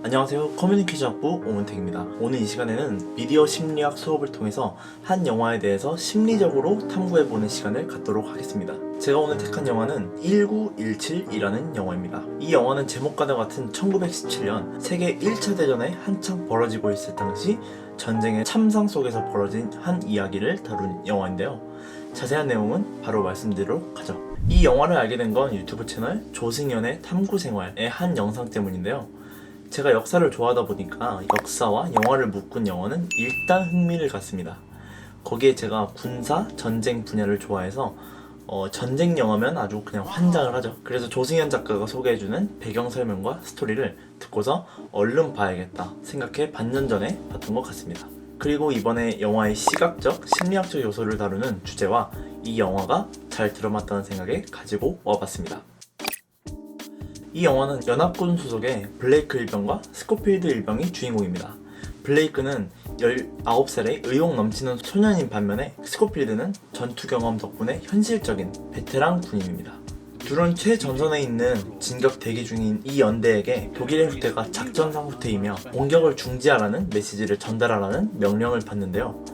안녕하세요. 커뮤니케이션 학부 오문택입니다. 오늘 이 시간에는 미디어 심리학 수업을 통해서 한 영화에 대해서 심리적으로 탐구해보는 시간을 갖도록 하겠습니다. 제가 오늘 택한 영화는 1917이라는 영화입니다. 이 영화는 제목과도 같은 1917년 세계 1차 대전에 한창 벌어지고 있을 당시 전쟁의 참상 속에서 벌어진 한 이야기를 다룬 영화인데요. 자세한 내용은 바로 말씀드리도록 하죠. 이 영화를 알게 된 건 유튜브 채널 조승연의 탐구생활의 한 영상 때문인데요. 제가 역사를 좋아하다 보니까 역사와 영화를 묶은 영화는 일단 흥미를 갖습니다. 거기에 제가 군사, 전쟁 분야를 좋아해서 전쟁 영화면 아주 그냥 환장을 하죠. 그래서 조승연 작가가 소개해주는 배경 설명과 스토리를 듣고서 얼른 봐야겠다 생각해 반년 전에 봤던 것 같습니다. 그리고 이번에 영화의 시각적, 심리학적 요소를 다루는 주제와 이 영화가 잘 들어맞다는 생각에 가지고 와봤습니다. 이 영화는 연합군 소속의 블레이크 일병과 스코필드 일병이 주인공입니다. 블레이크는 19살의 의욕 넘치는 소년인 반면에 스코필드는 전투 경험 덕분에 현실적인 베테랑 군인입니다. 둘은 최전선에 있는 진격 대기 중인 이 연대에게 독일의 후퇴가 작전상 후퇴이며 공격을 중지하라는 메시지를 전달하라는 명령을 받는데요.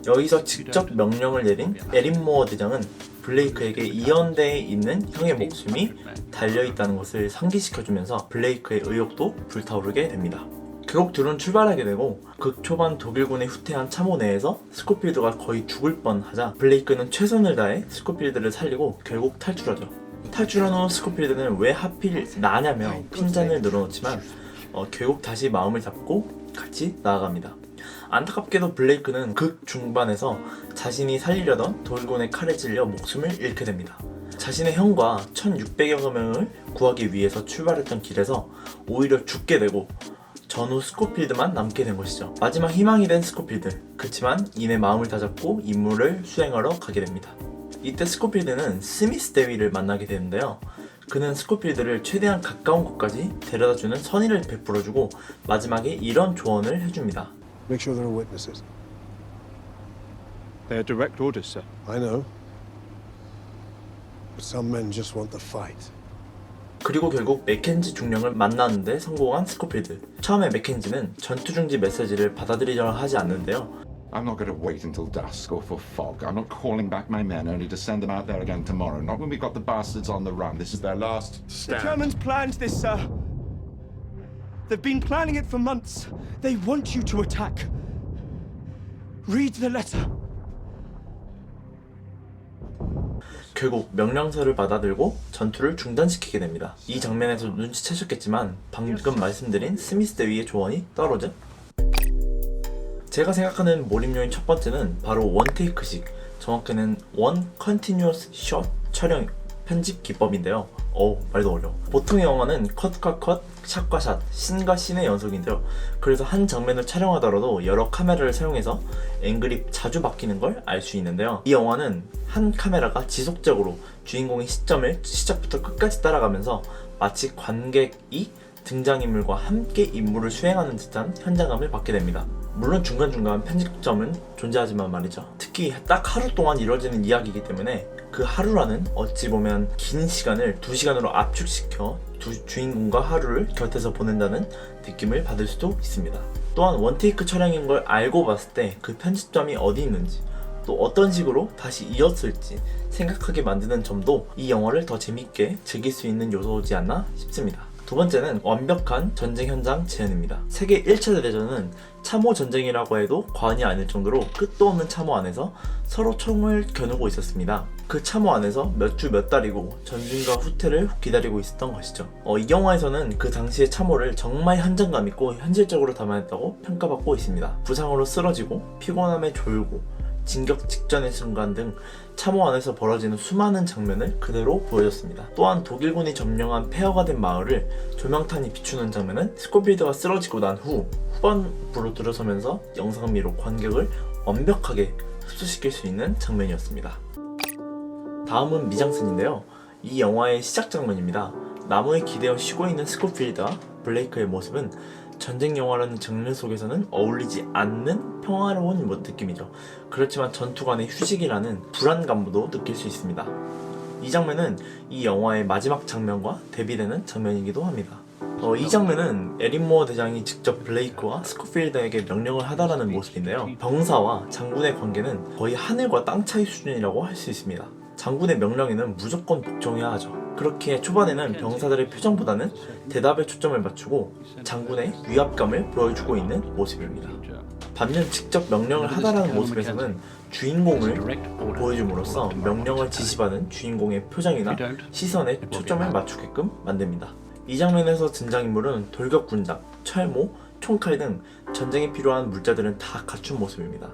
여기서 직접 명령을 내린 에린모어 대장은 블레이크에게 이 연대에 있는 형의 목숨이 달려있다는 것을 상기시켜주면서 블레이크의 의욕도 불타오르게 됩니다. 결국 둘은 출발하게 되고 극 초반 독일군의 후퇴한 참호 내에서 스코필드가 거의 죽을 뻔하자 블레이크는 최선을 다해 스코필드를 살리고 결국 탈출하죠. 탈출한 후 스코필드는 왜 하필 나냐며 핀잔을 늘어놓지만 결국 다시 마음을 잡고 같이 나아갑니다. 안타깝게도 블레이크는 극 중반에서 자신이 살리려던 독일군의 칼에 찔려 목숨을 잃게 됩니다. 자신의 형과 1600여 명을 구하기 위해서 출발했던 길에서 오히려 죽게 되고 전후 스코필드만 남게 된 것이죠. 마지막 희망이 된 스코필드. 그렇지만 이내 마음을 다잡고 임무를 수행하러 가게 됩니다. 이때 스코필드는 스미스 대위를 만나게 되는데요. 그는 스코필드를 최대한 가까운 곳까지 데려다주는 선의를 베풀어주고 마지막에 이런 조언을 해줍니다. Make sure there are witnesses. They are direct orders, sir. I know. But some men just want the fight. 그리고 결국 맥켄지 중령을 만나는데 성공한 스코필드. 처음에 맥켄지는 전투 중지 메시지를 받아들이려 하지 않는데요. I'm not going to wait until dusk or for fog. I'm not calling back my men only to send them out there again tomorrow. Not when we've got the bastards on the run. This is their last The stand. Germans planned this, sir. They've been planning it for months. They want you to attack. Read the letter. 결국 명령서를 받아들고 전투를 중단시키게 됩니다. 이 장면에서 눈치채셨겠지만 방금 말씀드린 스미스 대위의 조언이 떨어져? 제가 생각하는 몰입요인 첫 번째는 바로 원테이크식, 정확히는 원 컨티뉴어스 숏 촬영 편집 기법인데요. 말도 어려워. 보통의 영화는 컷과 컷, 샷과 샷, 씬과 씬의 연속인데요. 그래서 한 장면을 촬영하더라도 여러 카메라를 사용해서 앵글이 자주 바뀌는 걸 알 수 있는데요. 이 영화는 한 카메라가 지속적으로 주인공의 시점을 시작부터 끝까지 따라가면서 마치 관객이 등장인물과 함께 임무를 수행하는 듯한 현장감을 받게 됩니다. 물론 중간중간 편집점은 존재하지만 말이죠. 특히 딱 하루 동안 이루어지는 이야기이기 때문에 그 하루라는 어찌 보면 긴 시간을 2시간으로 압축시켜 주인공과 하루를 곁에서 보낸다는 느낌을 받을 수도 있습니다. 또한 원테이크 촬영인 걸 알고 봤을 때 그 편집점이 어디 있는지 또 어떤 식으로 다시 이었을지 생각하게 만드는 점도 이 영화를 더 재밌게 즐길 수 있는 요소지 않나 싶습니다. 두 번째는 완벽한 전쟁 현장 재현입니다. 세계 1차 대전은 참호 전쟁이라고 해도 과언이 아닐 정도로 끝도 없는 참호 안에서 서로 총을 겨누고 있었습니다. 그 참호 안에서 몇 주 몇 달이고 전진과 후퇴를 기다리고 있었던 것이죠. 이 영화에서는 그 당시의 참호를 정말 현장감 있고 현실적으로 담아냈다고 평가받고 있습니다. 부상으로 쓰러지고 피곤함에 졸고 진격 직전의 순간 등 참호 안에서 벌어지는 수많은 장면을 그대로 보여줬습니다. 또한 독일군이 점령한 폐허가 된 마을을 조명탄이 비추는 장면은 스코필드가 쓰러지고 난 후 후반부로 들어서면서 영상미로 관객을 완벽하게 흡수시킬 수 있는 장면이었습니다. 다음은 미장센인데요. 이 영화의 시작 장면입니다. 나무에 기대어 쉬고 있는 스코필드와 블레이크의 모습은 전쟁 영화라는 장르 속에서는 어울리지 않는 평화로운 느낌이죠. 그렇지만 전투간의 휴식이라는 불안감도 느낄 수 있습니다. 이 장면은 이 영화의 마지막 장면과 대비되는 장면이기도 합니다. 이 장면은 에린 모어 대장이 직접 블레이크와 스코필드에게 명령을 하다라는 모습인데요. 병사와 장군의 관계는 거의 하늘과 땅 차이 수준이라고 할 수 있습니다. 장군의 명령에는 무조건 복종해야 하죠. 그렇게 초반에는 병사들의 표정보다는 대답에 초점을 맞추고 장군의 위압감을 보여주고 있는 모습입니다. 반면 직접 명령을 하다라는 모습에서는 주인공을 보여줌으로써 명령을 지시받은 주인공의 표정이나 시선에 초점을 맞추게끔 만듭니다. 이 장면에서 등장인물은 돌격 군장, 철모, 총칼 등 전쟁에 필요한 물자들은 다 갖춘 모습입니다.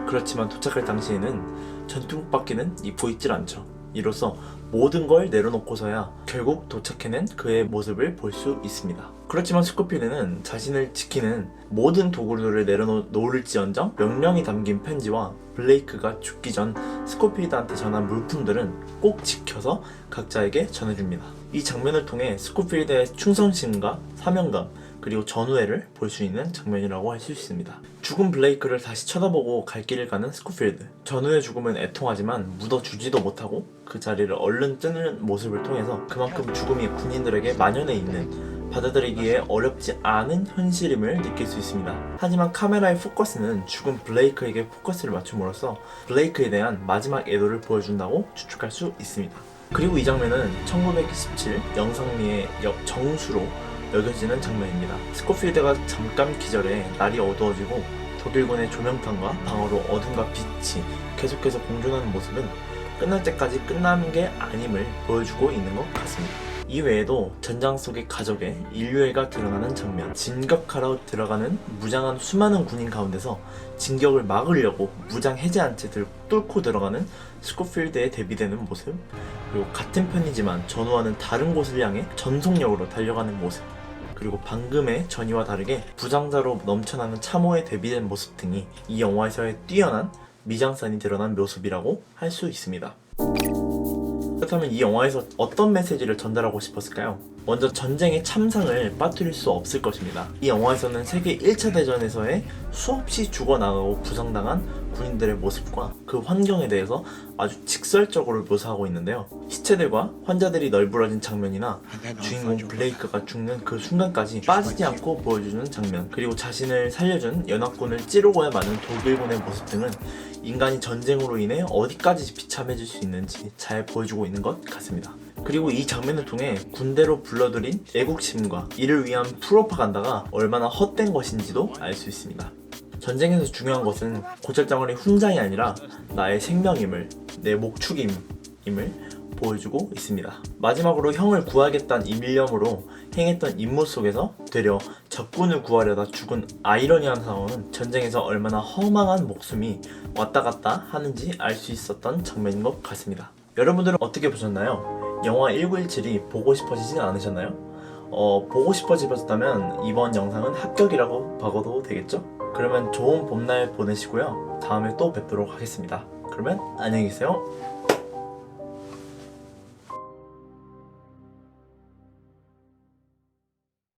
그렇지만 도착할 당시에는 전투복밖에는 입고 있질 않죠. 이로써 모든 걸 내려놓고서야 결국 도착해낸 그의 모습을 볼 수 있습니다. 그렇지만 스코필드는 자신을 지키는 모든 도구들을 내려놓을지언정 명령이 담긴 편지와 블레이크가 죽기 전 스코필드한테 전한 물품들은 꼭 지켜서 각자에게 전해줍니다. 이 장면을 통해 스코필드의 충성심과 사명감 그리고 전우애를 볼 수 있는 장면이라고 할 수 있습니다. 죽은 블레이크를 다시 쳐다보고 갈 길을 가는 스코필드. 전우의 죽음은 애통하지만 묻어주지도 못하고 그 자리를 얼른 뜨는 모습을 통해서 그만큼 죽음이 군인들에게 만연해 있는 받아들이기에 어렵지 않은 현실임을 느낄 수 있습니다. 하지만 카메라의 포커스는 죽은 블레이크에게 포커스를 맞춤으로써 블레이크에 대한 마지막 애도를 보여준다고 추측할 수 있습니다. 그리고 이 장면은 1927 영상미의 정수로 여겨지는 장면입니다. 스코필드가 잠깐 기절해 날이 어두워지고 독일군의 조명탄과 방어로 어둠과 빛이 계속해서 공존하는 모습은 끝날 때까지 끝나는 게 아님을 보여주고 있는 것 같습니다. 이외에도 전장 속의 가족의 인류애가 드러나는 장면, 진격하러 들어가는 무장한 수많은 군인 가운데서 진격을 막으려고 무장 해제한 채 뚫고 들어가는 스코필드에 대비되는 모습, 그리고 같은 편이지만 전우와는 다른 곳을 향해 전속력으로 달려가는 모습, 그리고 방금의 전이와 다르게 부상자로 넘쳐나는 참호에 대비된 모습 등이 이 영화에서의 뛰어난 미장센이 드러난 모습이라고 할 수 있습니다. 그렇다면 이 영화에서 어떤 메시지를 전달하고 싶었을까요? 먼저 전쟁의 참상을 빠뜨릴 수 없을 것입니다. 이 영화에서는 세계 1차 대전에서의 수없이 죽어나가고 부상당한 군인들의 모습과 그 환경에 대해서 아주 직설적으로 묘사하고 있는데요. 시체들과 환자들이 널브러진 장면이나 주인공 블레이크가 죽는 그 순간까지 빠지지 않고 보여주는 장면, 그리고 자신을 살려준 연합군을 찌르고야 마는 독일군의 모습 등은 인간이 전쟁으로 인해 어디까지 비참해질 수 있는지 잘 보여주고 있는 것 같습니다. 그리고 이 장면을 통해 군대로 불러들인 애국심과 이를 위한 프로파간다가 얼마나 헛된 것인지도 알 수 있습니다. 전쟁에서 중요한 것은 고철장원의 훈장이 아니라 나의 생명임을, 내 목축임을 보여주고 있습니다. 마지막으로 형을 구하겠다는 일념으로 행했던 임무 속에서 되려 적군을 구하려다 죽은 아이러니한 상황은 전쟁에서 얼마나 허망한 목숨이 왔다 갔다 하는지 알 수 있었던 장면인 것 같습니다. 여러분들은 어떻게 보셨나요? 영화 1917이 보고 싶어지진 않으셨나요? 보고 싶어지셨다면 이번 영상은 합격이라고 봐도 되겠죠? 그러면 좋은 봄날 보내시고요. 다음에 또 뵙도록 하겠습니다. 그러면 안녕히 계세요.